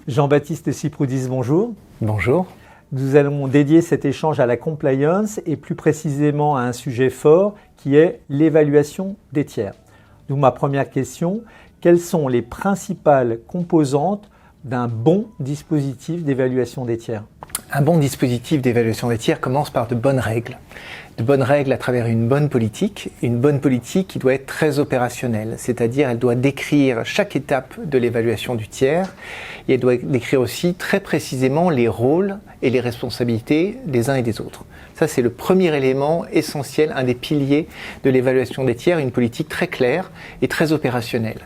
Jean-Baptiste Siproudis, bonjour. Bonjour. Nous allons dédier cet échange à la compliance et plus précisément à un sujet fort qui est l'évaluation des tiers. Donc ma première question, quelles sont les principales composantes d'un bon dispositif d'évaluation des tiers? Un bon dispositif d'évaluation des tiers commence par de bonnes règles. De bonnes règles à travers une bonne politique qui doit être très opérationnelle, c'est-à-dire elle doit décrire chaque étape de l'évaluation du tiers et elle doit décrire aussi très précisément les rôles et les responsabilités des uns et des autres. Ça, c'est le premier élément essentiel, un des piliers de l'évaluation des tiers, une politique très claire et très opérationnelle.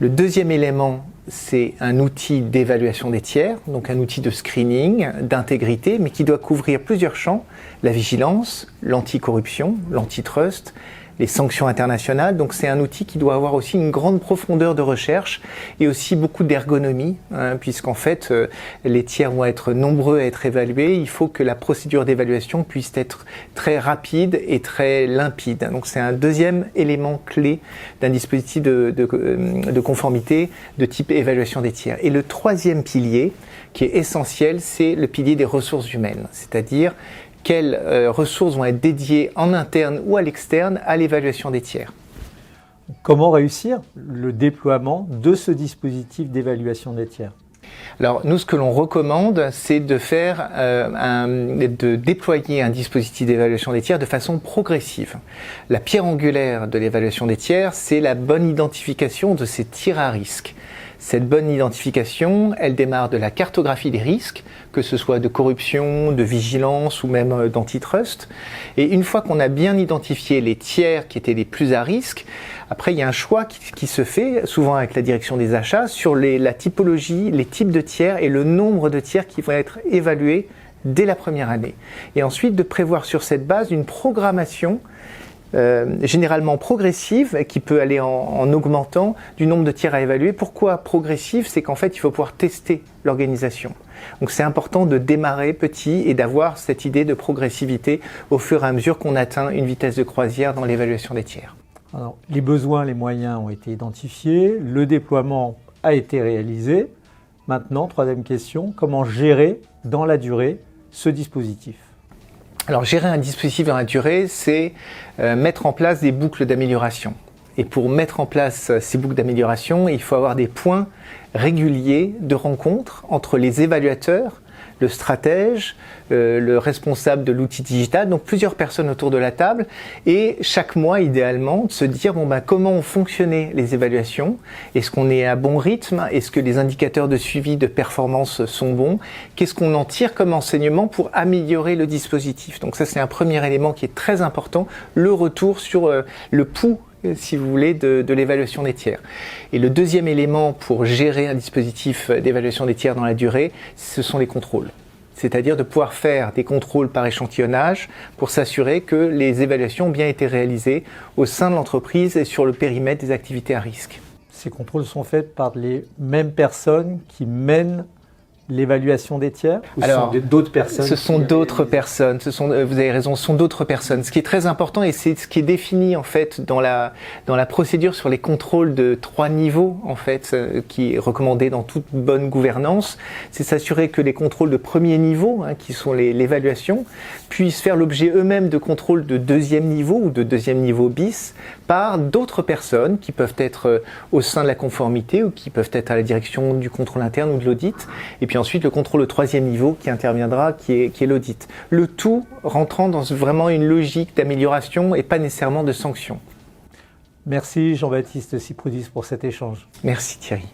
Le deuxième élément, c'est un outil d'évaluation des tiers, donc un outil de screening, d'intégrité, mais qui doit couvrir plusieurs champs, la vigilance, l'anticorruption, l'antitrust, les sanctions internationales. Donc c'est un outil qui doit avoir aussi une grande profondeur de recherche et aussi beaucoup d'ergonomie, puisqu'en fait les tiers vont être nombreux à être évalués. Il faut que la procédure d'évaluation puisse être très rapide et très limpide. Donc c'est un deuxième élément clé d'un dispositif de conformité de type évaluation des tiers. Et le troisième pilier qui est essentiel, c'est le pilier des ressources humaines, c'est-à-dire quelles ressources vont être dédiées en interne ou à l'externe à l'évaluation des tiers. Comment réussir le déploiement de ce dispositif d'évaluation des tiers? Alors nous, ce que l'on recommande, c'est de déployer un dispositif d'évaluation des tiers de façon progressive. La pierre angulaire de l'évaluation des tiers, c'est la bonne identification de ces tiers à risque. Cette bonne identification, elle démarre de la cartographie des risques, que ce soit de corruption, de vigilance ou même d'antitrust. Et une fois qu'on a bien identifié les tiers qui étaient les plus à risque, après il y a un choix qui se fait, souvent avec la direction des achats, sur la typologie, les types de tiers et le nombre de tiers qui vont être évalués dès la première année. Et ensuite de prévoir sur cette base une programmation généralement progressive, qui peut aller en augmentant du nombre de tiers à évaluer. Pourquoi progressive? C'est qu'en fait, il faut pouvoir tester l'organisation. Donc c'est important de démarrer petit et d'avoir cette idée de progressivité au fur et à mesure qu'on atteint une vitesse de croisière dans l'évaluation des tiers. Alors, les besoins, les moyens ont été identifiés, le déploiement a été réalisé. Maintenant, troisième question, comment gérer dans la durée ce dispositif? Alors gérer un dispositif dans la durée, c'est mettre en place des boucles d'amélioration. Et pour mettre en place ces boucles d'amélioration, il faut avoir des points réguliers de rencontre entre les évaluateurs, le stratège, le responsable de l'outil digital, donc plusieurs personnes autour de la table, et chaque mois idéalement de se dire comment ont fonctionné les évaluations, est-ce qu'on est à bon rythme, est-ce que les indicateurs de suivi de performance sont bons, qu'est-ce qu'on en tire comme enseignement pour améliorer le dispositif. Donc ça c'est un premier élément qui est très important, le retour sur le pouls, si vous voulez, de l'évaluation des tiers. Et le deuxième élément pour gérer un dispositif d'évaluation des tiers dans la durée, ce sont les contrôles. C'est-à-dire de pouvoir faire des contrôles par échantillonnage pour s'assurer que les évaluations ont bien été réalisées au sein de l'entreprise et sur le périmètre des activités à risque. Ces contrôles sont faits par les mêmes personnes qui mènent l'évaluation des tiers? Ou alors, ce sont d'autres personnes? Ce sont d'autres personnes, vous avez raison, ce sont d'autres personnes. Ce qui est très important et c'est ce qui est défini en fait dans la procédure sur les contrôles de 3 niveaux en fait, qui est recommandé dans toute bonne gouvernance, c'est s'assurer que les contrôles de premier niveau, qui sont l'évaluation, puissent faire l'objet eux-mêmes de contrôles de deuxième niveau ou de deuxième niveau bis par d'autres personnes qui peuvent être au sein de la conformité ou qui peuvent être à la direction du contrôle interne ou de l'audit. Et puis ensuite le contrôle au troisième niveau qui interviendra, qui est l'audit. Le tout rentrant dans vraiment une logique d'amélioration et pas nécessairement de sanction. Merci Jean-Baptiste Siproudis pour cet échange. Merci Thierry.